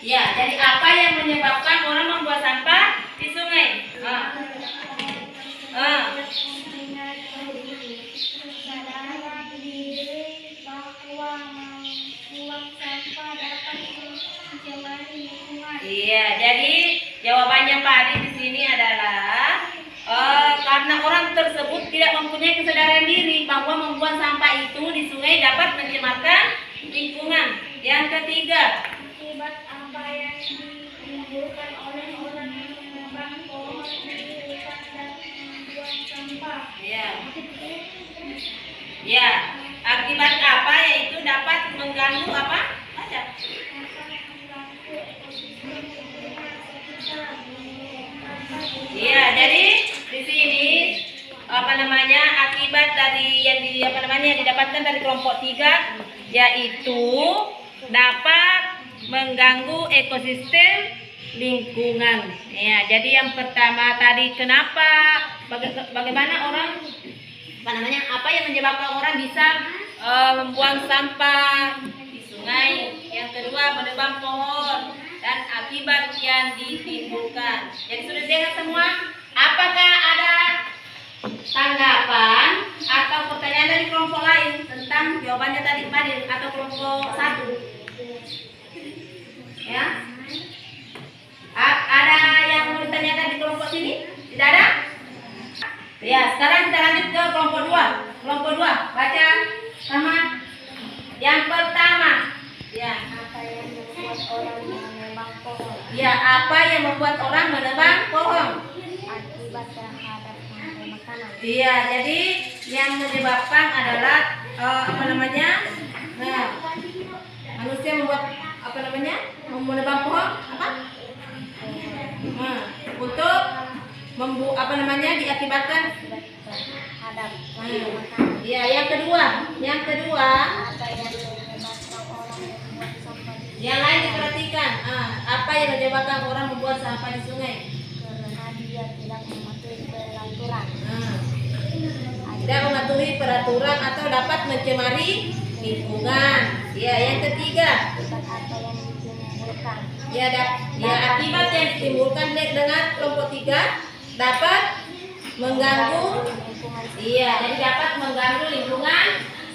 Ya, jadi apa yang menyebabkan orang membuang sampah di sungai? Kesadaran diri bahwa membuang sampah dapat mencemari lingkungan. Iya, jadi jawabannya Pak Adi di sini adalah karena orang tersebut tidak mempunyai kesadaran diri bahwa membuang sampah itu di sungai dapat mencemarkan lingkungan. Yang ketiga, Akibat apa yang ditimbulkan oleh orang yang menebang pohon di hutan dan membuang sampah. ya, akibat apa yaitu dapat mengganggu apa? Baca. Iya, jadi di sini akibat dari yang didapatkan dari kelompok 3 yaitu dapat mengganggu ekosistem lingkungan. Ya, jadi yang pertama tadi bagaimana orang apa yang menyebabkan orang bisa membuang sampah di sungai. Yang kedua menebang pohon dan akibat yang ditimbulkan. Jadi sudah dengar semua? Apakah ada tanggapan atau pertanyaan dari kelompok lain tentang jawabannya tadi Fadil atau kelompok 1? Ya? Ada yang mau ditanyakan di kelompok sini? Tidak ada? Ya, sekarang kita lanjut ke kelompok 2. Kelompok 2, baca sama yang pertama. Ya, Apa yang membuat orang menebang pohon? ya, apa yang membuat orang menebang pohon? Akibat terhadap makanan. Iya, jadi yang menyebabkan adalah manusia membuat menebang pohon untuk diakibatkan. Terhadap Iya, yang kedua, Apa yang menyebabkan orang membuang sampah di yang lain diperhatikan. Apa yang menyebabkan orang membuat sampah di sungai? karena dia tidak mematuhi peraturan. Tidak mematuhi peraturan atau dapat mencemari lingkungan. Ya, yang ketiga. Akibat apa yang ditimbulkan? Akibat yang ditimbulkan dengan kelompok 3 dapat mengganggu. Iya, jadi dapat mengganggu lingkungan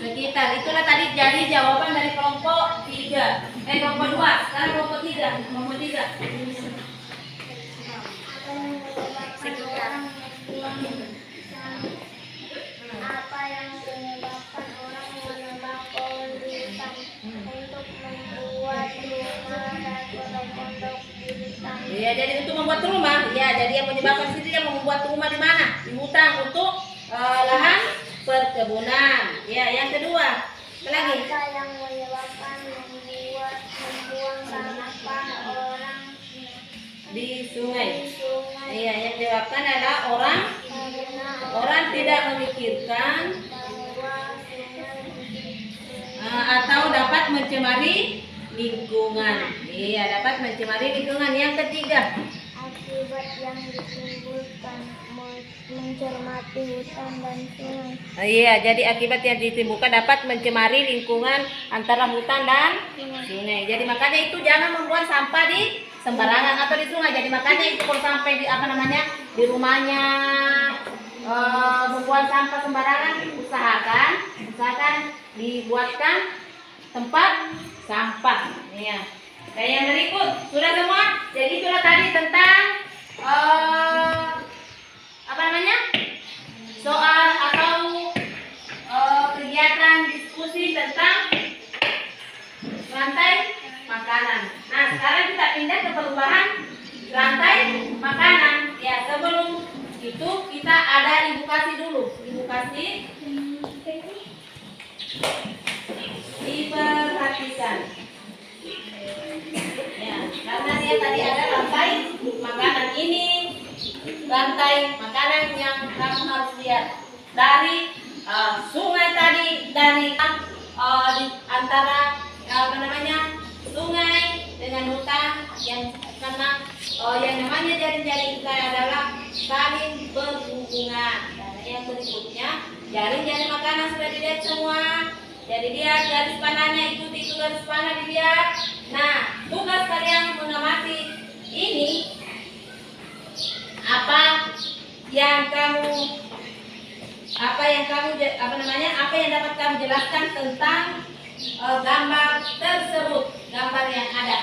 sekitar. Itulah tadi jadi jawaban dari kelompok 3. Kelompok 2. Sekarang kelompok 3. Kelompok 3. Apa yang menyebabkan orang menebang pohon di hutan untuk membuat rumah dan pondok-pondok di hutan? Iya, jadi untuk membuat rumah. Ya, jadi yang menyebabkan situ yang membuat rumah di mana? Di hutan untuk lahan perkebunan. Ya, yang kedua. Apa lagi? Apa yang menyebabkan membuang sampah orang Di sungai. di sungai? Iya, yang menyebabkan adalah Karena orang tidak memikirkan bahwa sungai atau dapat mencemari lingkungan. Iya, dapat mencemari lingkungan. Yang ketiga. akibat yang ditimbulkan mencermati hutan dan sungai. Iya, jadi akibat yang ditimbulkan dapat mencemari lingkungan antara hutan dan sungai. Jadi makanya itu jangan membuang sampah di sembarangan atau di sungai. Jadi makanya itu kalau sampai di rumahnya membuang sampah sembarangan, usahakan dibuatkan tempat sampah. Iya. Dan yang berikut sudah semua. Jadi itulah tadi tentang soal atau kegiatan diskusi tentang rantai makanan. Nah, sekarang kita pindah ke perubahan rantai makanan. Ya, sebelum itu kita ada ibu kasih dulu. Ibu kasih diperhatikan. Ya, karena dia tadi ada rantai makanan ini. Rantai makanan yang kamu harus lihat dari sungai tadi, dari di antara sungai dengan hutan yang karena yang namanya jaring-jaring ikan adalah saling berhubungan. Dan yang berikutnya jaring-jaring makanan sudah dilihat semua. Jadi dia garis panahnya itu garis panah dilihat. Nah, tugas kalian mengamati ini, apa yang dapat kamu jelaskan tentang gambar tersebut, gambar yang ada.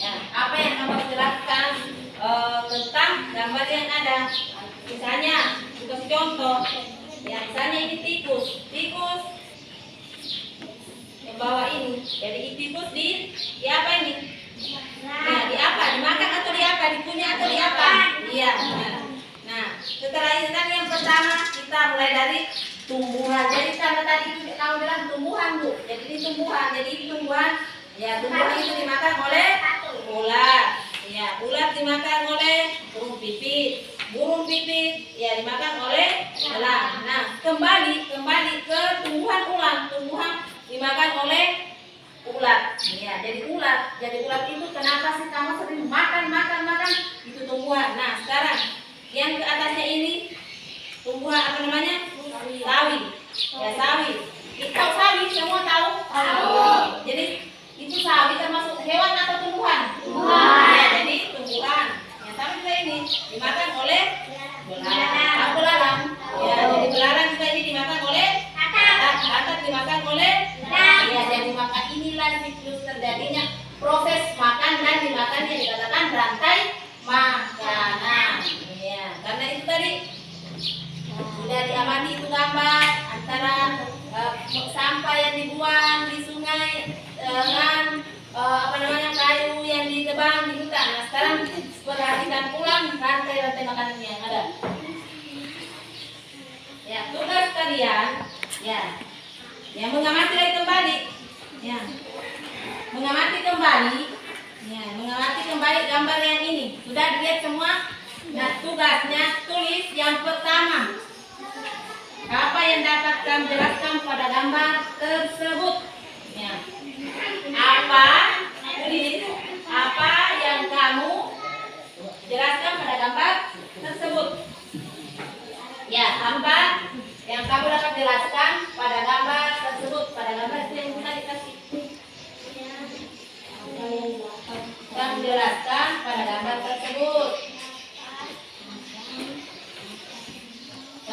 Ya, apa yang kamu jelaskan tentang gambar yang ada? Misalnya, kasih contoh. Ya, misalnya ini tikus yang bawah ini. Jadi tikus di apa ini? Ya, di apa? Dimakan atau di apa? Dikunyah atau di apa? Iya. Nah, setelah itu kan yang pertama kita mulai dari tumbuhan. Jadi karena tadi kamu bilang tumbuhan, Bu. Jadi ini tumbuhan. Ya, tumbuhan itu dimakan oleh ular. Ya, ular dimakan oleh burung pipit. Burung pipit ya dimakan oleh elang. Nah, kembali ke tumbuhan ulang. Tumbuhan dimakan oleh ulat. Ya, jadi ulat itu kenapa sih kamu sering makan itu tumbuhan. Nah, sekarang yang ke atasnya ini tumbuhan apa namanya? Sawi. Ya, sawi. Tahu sawi? Semua tahu? Tahu. Jadi itu sawi termasuk hewan atau tumbuhan? Tumbuhan. Ya, jadi tumbuhan. Yang sawi juga ini dimakan oleh belalang. Ya, jadi belalang juga ini dimakan oleh katak dimakan oleh ya, jadi makan inilah siklus terjadinya proses makan dan dimakan yang dikatakan rantai makanan. Ya, karena itu tadi sudah diamati itu gambar antara sampah yang dibuang di sungai dengan kayu yang ditebang di hutan. Nah, sekarang perhatikan pulang rantai makanan yang ada. Ya, tugas kalian ya mengamati lagi kembali. Ya. Mengamati kembali gambar yang ini. Sudah dilihat semua? Nah, tugasnya tulis yang pertama. Apa yang dapat kamu jelaskan pada gambar tersebut? Ya. Tulis apa yang kamu jelaskan pada gambar tersebut. Ya, apa yang kamu dapat jelaskan pada gambar tersebut. Pada gambar itu yang kita dikasih. Kamu jelaskan pada gambar tersebut.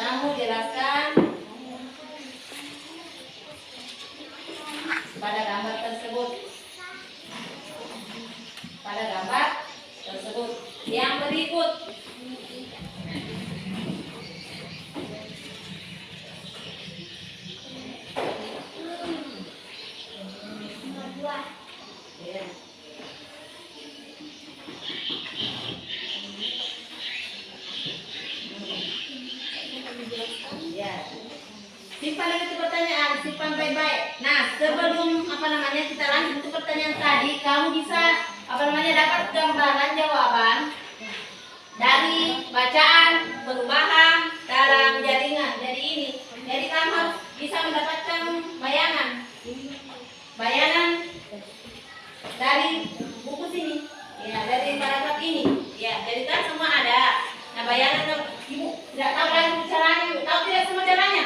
Kamu jelaskan pada gambar tersebut. Pada gambar tersebut. Yang berikut. Simpan itu pertanyaan, simpan baik-baik. Nah, sebelum kita lanjut ke pertanyaan tadi, kamu bisa dapat gambaran jawaban dari bacaan perubahan dalam jaringan. Jadi kamu harus bisa mendapatkan bayangan dari buku sini. Ya, dari paragraf ini. Ya, jadi kan semua ada. Nah, bayangan Ibu tidak tahu lagi caranya, tahu tidak semua caranya.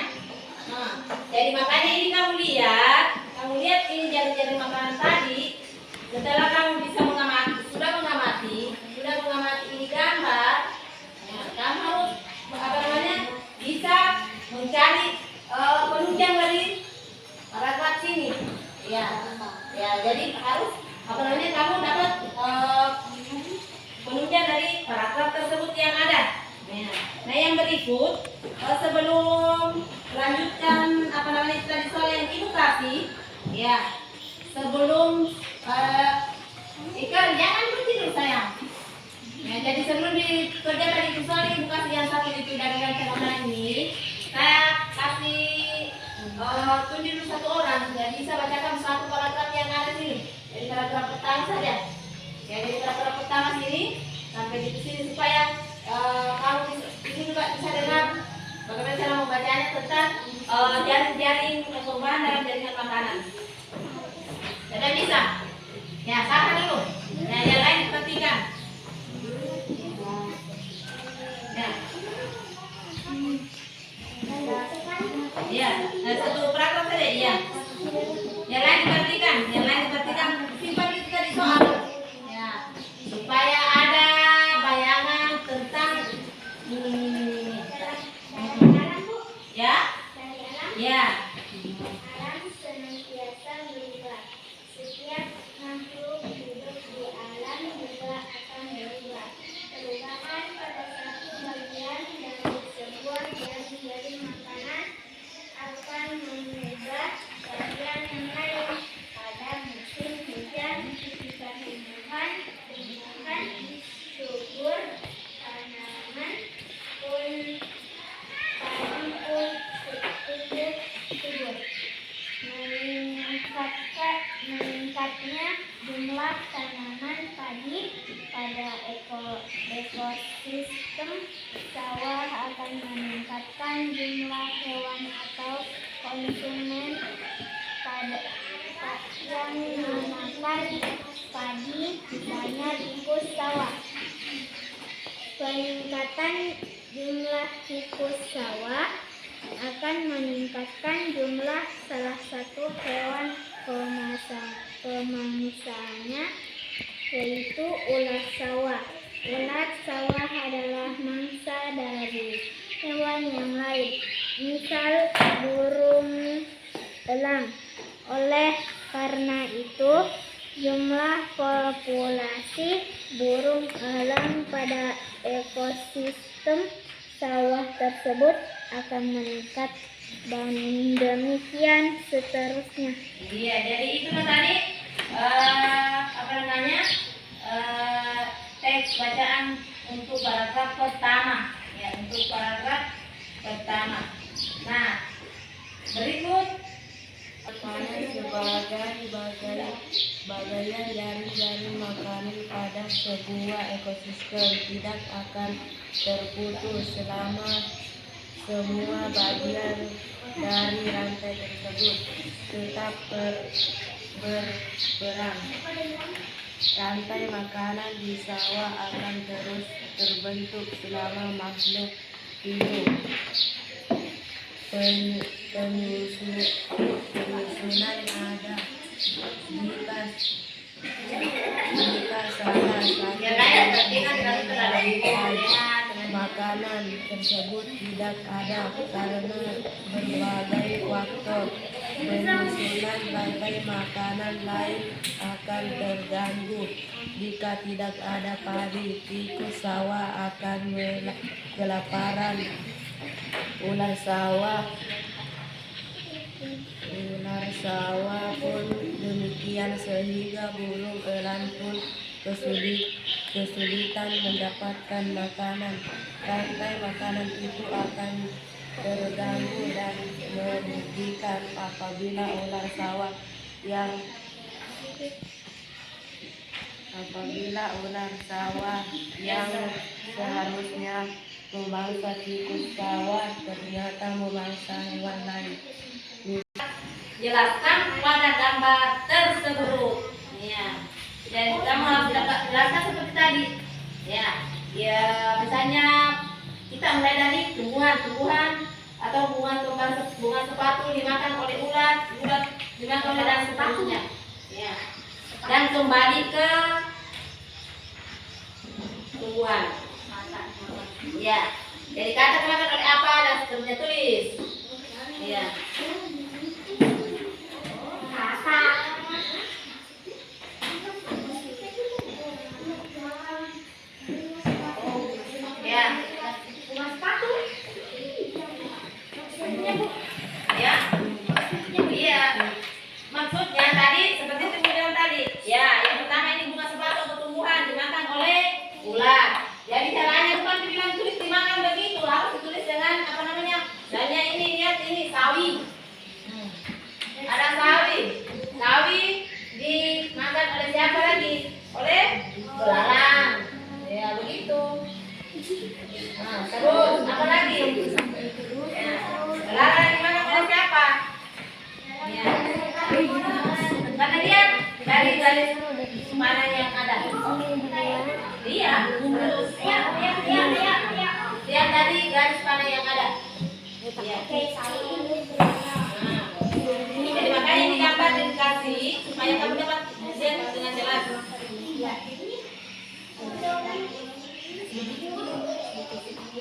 Nah, jadi makanya ini kamu lihat ini jari-jari makanan tadi. Setelah kamu bisa sudah mengamati ini gambar, nah, kamu harus bisa mencari penunjang dari paragraf sini. Ya, jadi harus kamu dapat penunjang dari paragraf tersebut yang ada. Nah, yang berikut sebelum lanjutkan tadi soal yang Ibu kasih, ya, sebelum Ikan jangan bertidur sayang. Ya, jadi sebelum dikerjakan itu soal Ibu kasih yang satu itu dari rancangan ini, saya kasih tunjuk satu orang, jadi bisa bacakan satu paragraf yang ada sini. Jadi paragraf pertama saja. Ya, jadi paragraf pertama sini sampai di sini supaya kamu ini juga bisa dengar bagaimana cara membacanya tentang jaring-jaring perubahan dalam jaringan makanan. Sudah bisa? Ya, sabar dulu. Nah, yang lain diperhatikan. Ya. Ya, nah, satu paragraf saja. Ya. Yang lain diperhatikan. meningkatnya jumlah tanaman padi pada ekosistem sawah akan meningkatkan jumlah hewan atau konsumen yang memakan padi, misalnya tikus sawah. Peningkatan jumlah tikus sawah akan meningkatkan jumlah salah satu hewan pemangsanya, yaitu ulat sawah. Ulat sawah adalah mangsa dari hewan yang lain, misal burung elang. Oleh karena itu, jumlah populasi burung elang pada ekosistem sawah tersebut akan meningkat dan demikian seterusnya. Iya, jadi itu tadi teks bacaan untuk paragraf pertama. Ya, untuk paragraf pertama. Nah, berikut Makanan sebagai bagian dari makanan pada sebuah ekosistem tidak akan terputus selama semua bagian dari rantai tersebut tetap berperan. Rantai makanan di sawah akan terus terbentuk selama makhluk hidup. Penyusunan ada jika salah satu makanan tersebut tidak ada karena berbagai faktor, penyusunan rantai makanan lain akan terganggu. Jika tidak ada padi, tikus sawah akan kelaparan. Ular sawah pun demikian, sehingga burung elang pun kesulitan mendapatkan makanan. Rantai makanan itu akan terganggu dan merugikan apabila ular sawah yang seharusnya memangsa tikus sawah ternyata memangsa hewan lain. jelaskan pada gambar tersebut. Ya. Dan kamu harus dapat jelaskan seperti tadi. Ya, misalnya kita mulai dari tumbuhan atau bunga sepatu dimakan oleh ulat dimakan oleh dan seterusnya. Ya. Dan kembali ke tumbuhan. Ya. Jadi kata dimakan oleh apa dan seterusnya tulis. Ya. Ya. Bunga sepatu. Ya. Iya. Maksudnya tadi seperti itu bilang tadi. Ya, yang pertama ini bunga sepatu atau tumbuhan dimakan oleh ulat. Jadi caranya bukan dibilang tulis dimakan begitu, harus ditulis dengan apa namanya? Misalnya ini lihat ini sawi. Ada sawi. Sawi dimakan oleh siapa lagi? Oleh belalang. Ya, begitu. Nah, terus apa lagi? Ya, belalang dimakan oleh siapa? Ya. Karena dia dari garis mana yang ada. Iya, lihat dari garis mana yang ada. Ya. Jadi makanya ini gambar dikasih supaya kamu dapat lihat dengan jelas.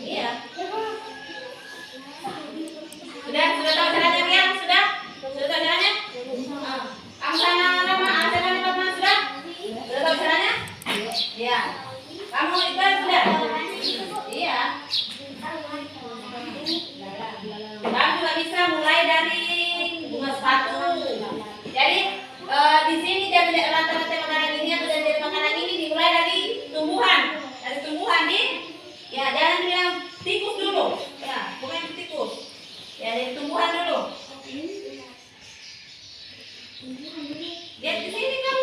Iya. Sudah tahu caranya ya? Sudah tahu caranya? Kamu sana lama, ada mana sudah? Sudah tahu caranya? Iya. Kamu itu sudah? Iya. Kamu juga bisa mulai dari bunga sepatu. Jadi di sini dari rantai makanan ini atau dari makanan ini dimulai dari tumbuhan. Dari tumbuhan ya jangan bilang tikus dulu. Ya, bukan tikus. Ya dari tumbuhan dulu. Lihat di sini kamu.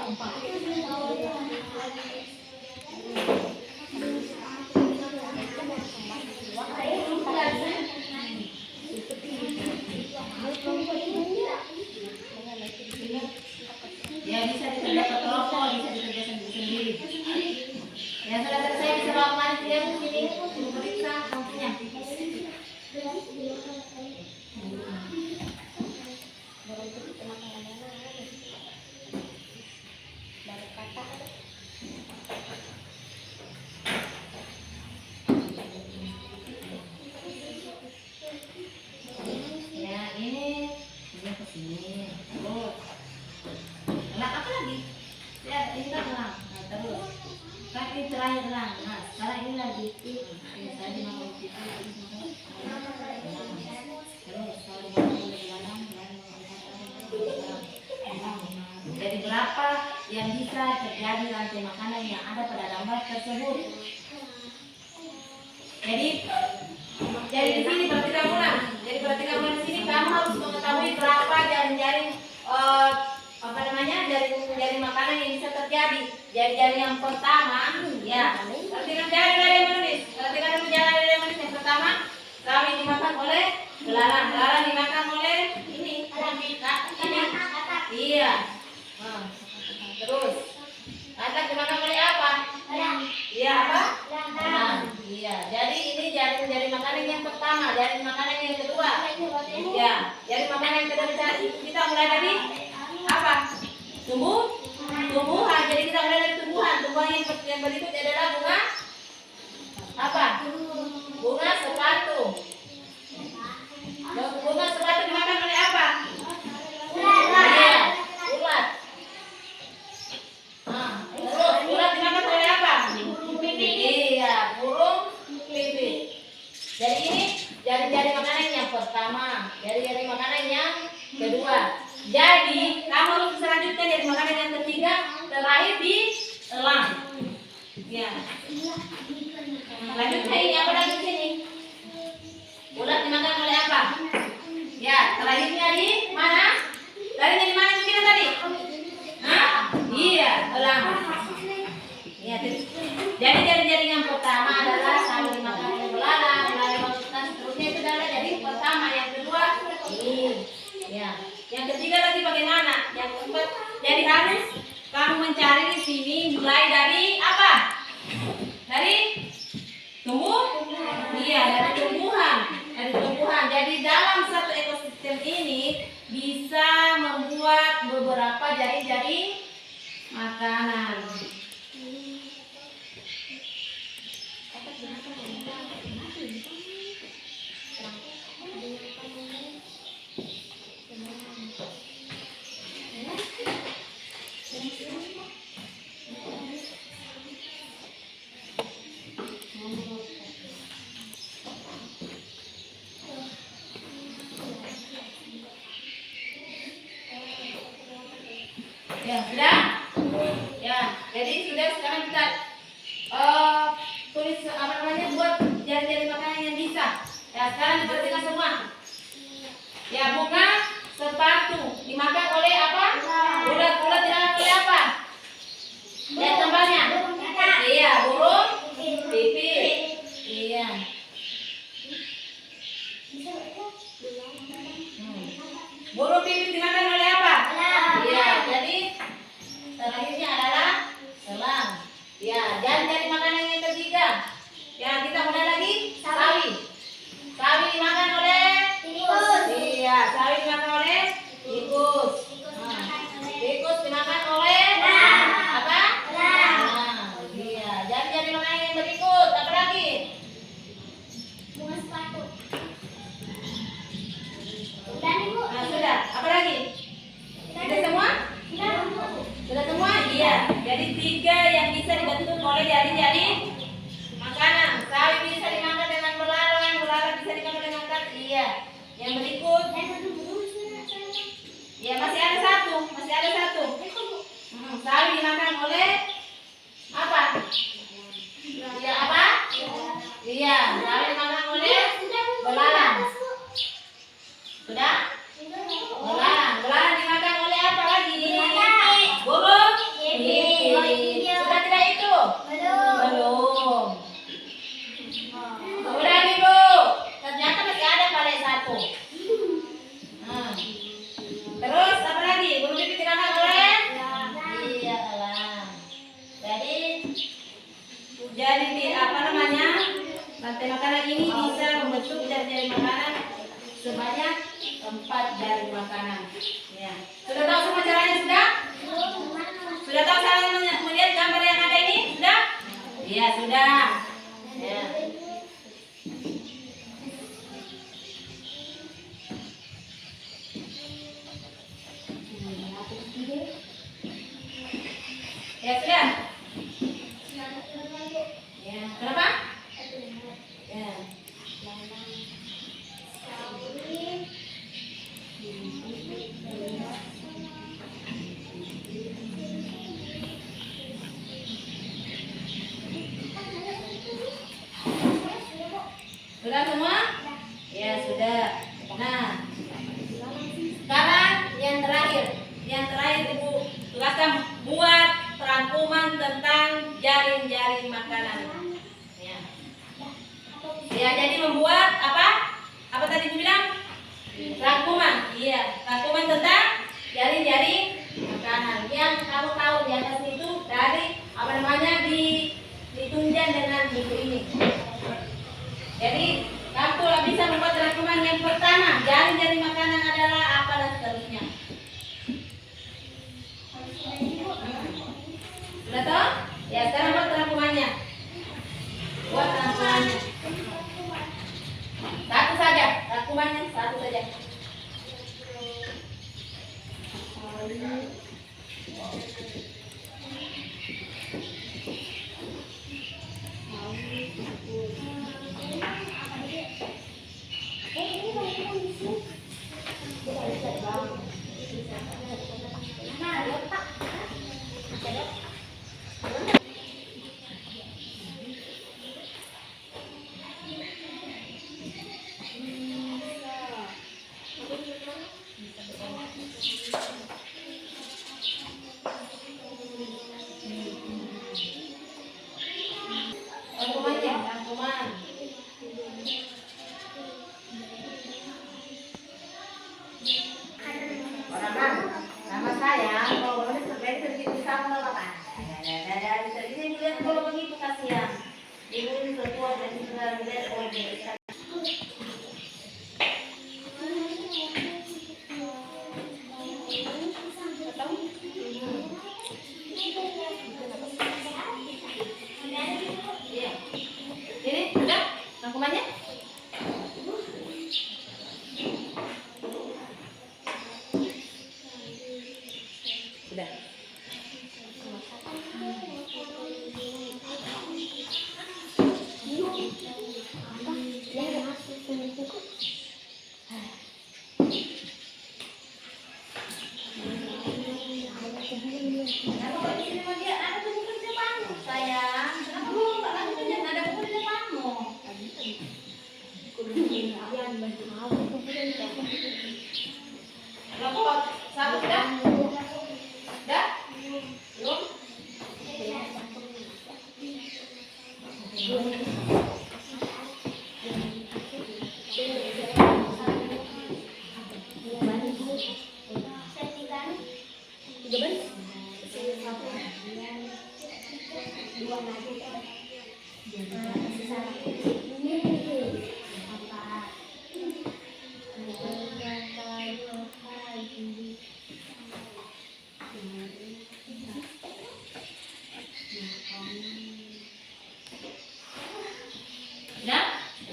Ya bisa dikerja pakai rokok, bisa dikerja sendiri. Yang sudah selesai bisa bawa kemari dia ke sini, periksa lampunya. Ya ini ke sini. Terus. Lah apa lagi? Ya ini kan lang. Nah, terus. Kaki terakhir lang. Nah sekarang ini lagi. Tadi mau itu. Jadi berapa yang bisa terjadi rantai makanan yang ada pada gambar tersebut? Jadi di sini perhatikan ulang. Jadi perhatikan ulang di sini kamu harus mengetahui berapa jaring-jaring jaring makanan yang bisa terjadi. Jaring yang pertama, ya. Perhatikan jaring yang menulis. Perhatikan dulu jaring yang menulis. Yang pertama, sawi dimakan oleh belalang. Belalang dimakan oleh ini. Iya. Nah, terus, katak dimakan oleh apa? Iya apa? Nah, iya. Jadi ini jaring makanan yang pertama, jaring makanan yang kedua. Ya, jaring makanan yang kedua kita mulai dari apa? Tumbuhan. Jadi kita mulai dari tumbuhan. Tumbuhan yang berikut adalah bunga apa? Bunga sepatu. Bunga sepatu dimakan oleh apa? Iya, ulat. Nah, terus ulat dimakan oleh apa? Iya, burung pipit. Jadi ini jari-jari makanan yang pertama, jari-jari makanan yang kedua. Jadi kamu harus selanjutnya dari makanan yang ketiga, terakhir di elang. Ya. Lanjutnya ini apa lagi di sini? Ulat dimakan oleh apa? Ya, terakhirnya di mana? Terakhirnya di mana kita tadi? Hah? Iya, elang. Ya, jadi jari-jari yang pertama adalah sawi dimakan oleh belalang, dan seterusnya itu adalah jadi pertama, yang kedua ini. Ya. Yang ketiga lagi bagaimana? Yang keempat, jadi harus kamu mencari di sini mulai dari apa? Dari iya, dari tumbuhan. Dari tumbuhan. Jadi dalam satu ekosistem ini bisa membuat beberapa jaring-jaring makanan. Ya, sudah? Ya, jadi sudah, sekarang kita tulis apa namanya, buat jari-jari makanan yang bisa. Ya, sekarang diperhatikan semua. Ya, bunga sepatu dimakan oleh apa? Ulat-ulat dimakan oleh apa? Lihat gambarnya. Iya, burung pipit. Iya. Burung pipit dimakan oleh apa? Iya, jadi terakhirnya adalah elang. Ya, dan dari makanan yang ketiga. Ya, kita mulai lagi sawi. Sawi dimakan oleh tikus. Iya, sawi dimakan oleh tikus. Tikus dimakan oleh apa? Nah, iya. Jadi makanan yang berikut apa lagi? Bunga sepatu. Nah, sudah. Apa lagi? Sudah semua? Sudah semua? Iya. Jadi 3 yang bisa dibentuk oleh jari-jari makanan. Sawi bisa dimakan dengan belalang, belalang bisa dimakan dengan kat. Iya. Yang berikut. Ya, masih ada satu. Sawi dimakan oleh apa? Iya, apa? Iya, sawi dimakan oleh belalang. Sudah? Belalang dimakan oleh apa lagi? Burung jari makanan sebanyak 4 jari makanan. Ya. Sudah tahu semua caranya sudah? Sudah tahu cara melihat gambar yang ada ini? Sudah? Iya, sudah. Ya. Ya, sudah. Ya, kenapa? Ya. Sudah semua? Ya, sudah. Nah, sekarang yang terakhir. Yang terakhir Ibu tugaskan buat rangkuman tentang jaring-jaring makanan. Ya. Ya, jadi membuat apa? Apa tadi Ibu bilang? Rangkuman. Iya, rangkuman tentang jaring-jaring makanan. Yang kamu tahu di atas itu dari apa namanya ditunjang dengan buku ini. Jadi kamu telah bisa membuat rangkuman yang pertama, jaring-jaring makanan adalah apa dan seterusnya. Sudah tahu? Ya, sekarang buat rangkumannya. Buat rangkumannya. Satu saja, rangkumannya satu saja. Rangkumannya, rangkuman. Nama saya, kalau boleh terjadi sedikit sama Bapak. Dari sini lihat kalau begitu kasihan. Ibu ini tertua dan sudah melihat orang. Iya. Ini sudah rangkumannya? Sudah. Kenapa kok di sini dia ada buku di depanmu, sayang? Kenapa belum tak lanjutnya? Ada buku di depanmu. Kelompok satu sudah? Sudah? Belum? Sudah?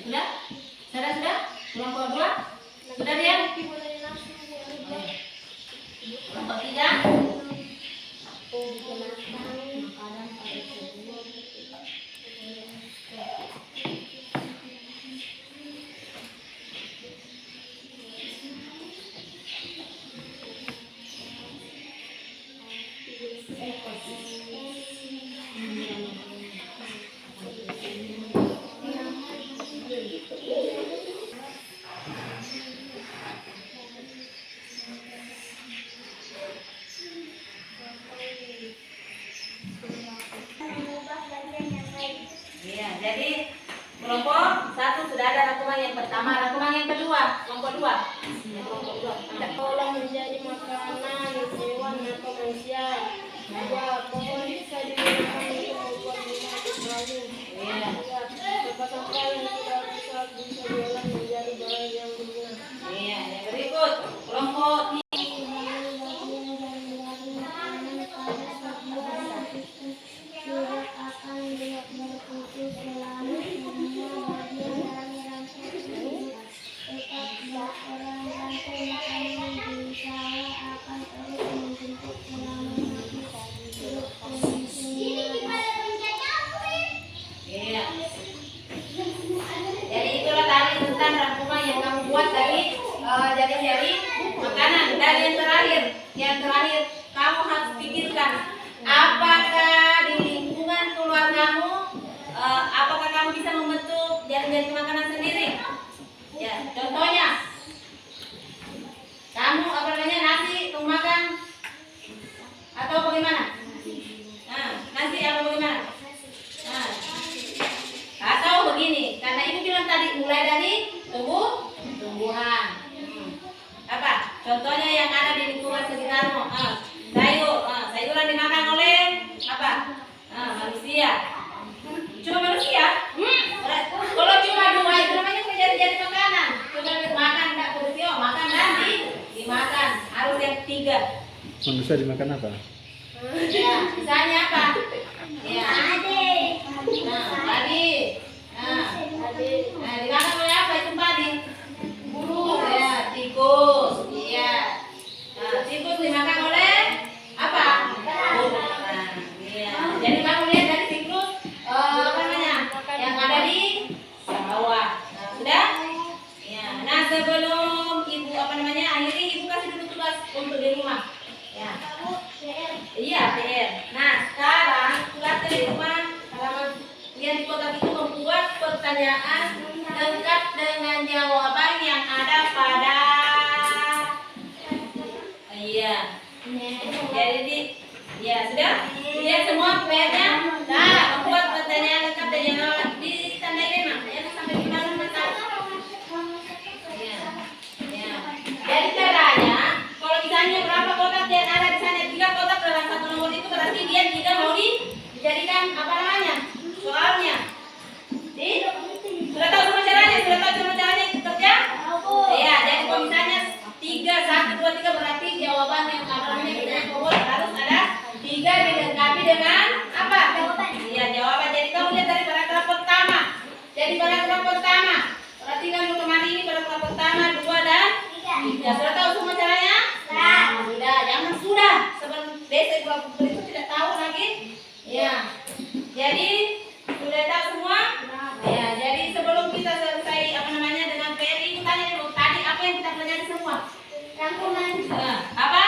Sudah? Sudah? Kelompok 2? Sudah dia? Kelompok 3? Iya, jadi kelompok 1 sudah ada rangkuman yang pertama, rangkuman yang kedua, kelompok 2. Ya, kelompok 2. Olah menjadi makanan hewan atau manusia. Dua, pohon bisa digunakan untuk membuat rumah atau perahu. Iya. Tiga, tempat sampah yang sudah rusak bisa diolah menjadi bagaimana? Nah, nasi apa bagaimana? Nah, atau begini, karena ibu bilang tadi mulai dari tumbuhan. Apa? Contohnya yang ada di lingkungan sekitarmu. Sayuran dimakan oleh apa? Manusia. Cuma manusia? Kalau cuma dua itu namanya jadi makanan. Cuma makan enggak manusia, makan dan dimakan. Harus yang tiga. Manusia dimakan apa? Ya, misalnya apa? Ya. Padi. Dimakan oleh apa itu padi? Burung. Ya, tikus. Iya. Tikus dimakan oleh apa? Burung. Iya. Jadi kamu lihat dari siklus apa namanya? Yang ada di bawah. Sudah? Ya. Nah, sebelum ibu apa namanya? Akhirnya ibu kasih dulu tugas untuk di rumah. Ya. Iya, PR. Nah, sekarang tugasnya di rumah halaman yang di kotak itu membuat pertanyaan lengkap dengan jawaban yang ada pada jadi ya sudah lihat semua PR-nya. Nah, membuat pertanyaan lengkap dan jawaban ditandai memang ya sampai di mana masa. Ya. Jadi caranya kalau misalnya berapa kotak yang ada di sana 3 kotak dalam satu nomor itu berarti dia tidak mau dijadikan apa namanya soalnya. Sudah tahu semua caranya? Sudah tahu semua caranya kerja? Ya, jadi kalau misalnya 3, 1, 2, 3 berarti jawaban yang apa namanya kita buat harus ada 3 dilengkapi dengan apa? Iya, jawaban. Jadi kamu lihat dari paragraf pertama. Jadi paragraf pertama. Perhatikan untuk hari ini paragraf pertama, 2 dan 3. Sudah tahu semua caranya? Sudah, jangan sudah. Sebelum besok kalau itu tidak tahu lagi. Ya. Jadi sudah tahu semua? Ya, jadi sebelum kita selesai apa namanya dengan PR ini tanya dulu tadi apa yang kita pelajari semua? Apa?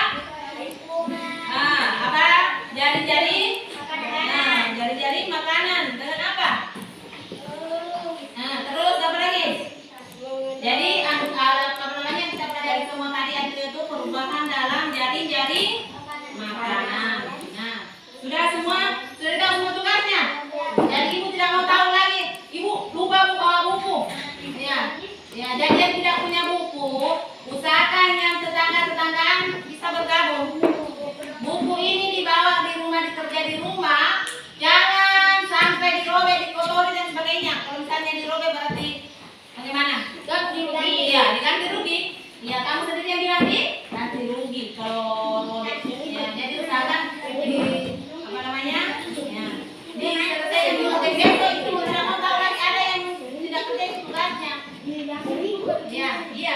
Apa? Jari-jari? Jari-jari makanan dengan apa? Terus apa lagi? Jadi apa namanya kita pelajari semua tadi itu perubahan dalam jari-jari makanan. Nah, sudah semua? Sudah tahu semua tugasnya? Jadi ibu tidak mau tahu lagi. Ibu lupa bawa buku. Ya, jadi yang tidak punya buku, usahakan yang tetangga-tetanggaan bisa bergabung. Buku ini dibawa di rumah, dikerja di rumah, jangan sampai dirobek, dikotori dan sebagainya. Kalau misalnya dirobek berarti bagaimana? Ganti rugi. Iya, diganti rugi. Ya, kamu sendiri yang bilang ganti rugi kalau robek. Ya, jadi usahakan apa namanya? Ya, selesai yang dirobek besok itu tidak mau tahu lagi ada yang tidak kerja itu tugasnya. Ya, iya.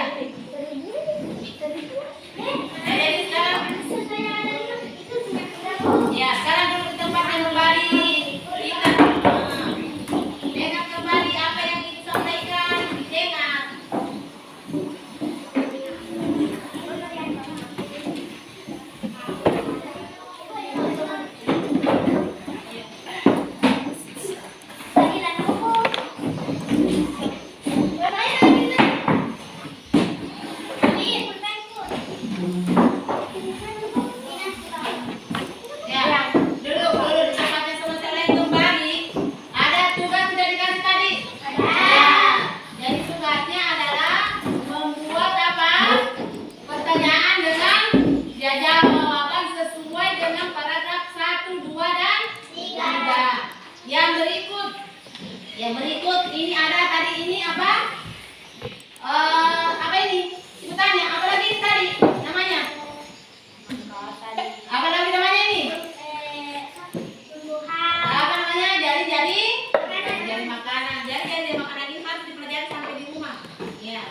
Jadi sekarang sekarang dulu di tempat yang kembali ingat dengar kembali apa yang ibu sampaikan, dengar. Yang berikut ini ada tadi ini apa? Apa ini? Ibu tanya, apa lagi ini tadi namanya? Apa lagi namanya ini? Apa namanya? Jari-jari makanan. Jari-jari makanan ini harus dipelajari sampai di rumah. Ya.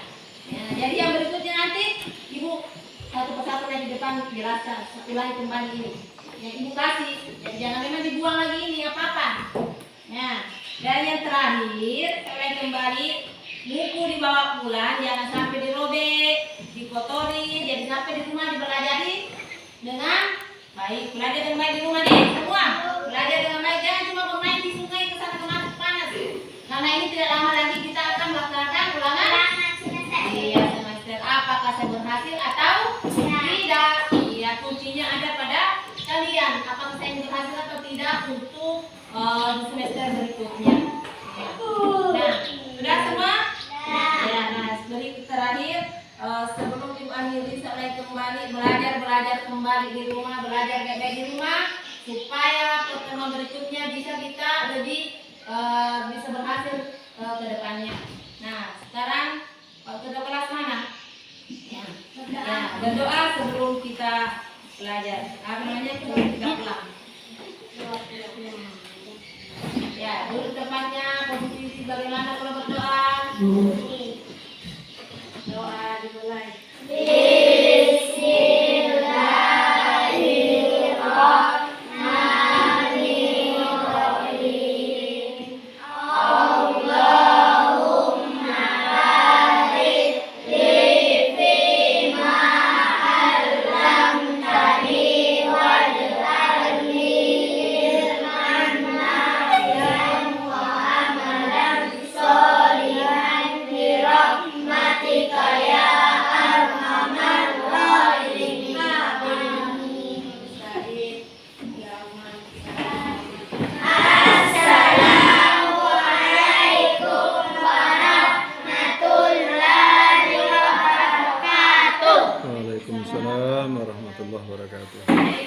Jadi yang berikutnya nanti ibu satu persatu lagi di depan jelaskan. Ulangi kembali ini. Yang ibu kasih. Jadi jangan memang dibuang lagi ini apa-apa. Ya. Dan yang terakhir, saya kembali buku dibawa pulang, jangan sampai dirobek, dikotori, jadi sampai di rumah dipelajari dengan baik. Belajar dengan baik di rumah nih, semua. Belajar dengan baik, jangan cuma bermain di sungai ke sana kemari panas. Karena ini tidak lama lagi kita akan melaksanakan ulangan semester. Apakah saya berhasil atau tidak? Iya, kuncinya ada pada kalian. apakah saya ini berhasil atau tidak untuk di semester berikutnya. Nah, sudah semua? Ya, nah sebelum terakhir sebelum Ibu Anili mulai kembali belajar kembali di rumah, belajar baik-baik di rumah supaya pertemuan berikutnya bisa kita lebih bisa berhasil ke depannya. Nah, sekarang ke kelas mana? Ya, berdoa sebelum kita belajar. Apa namanya? Sebelum kita pulang.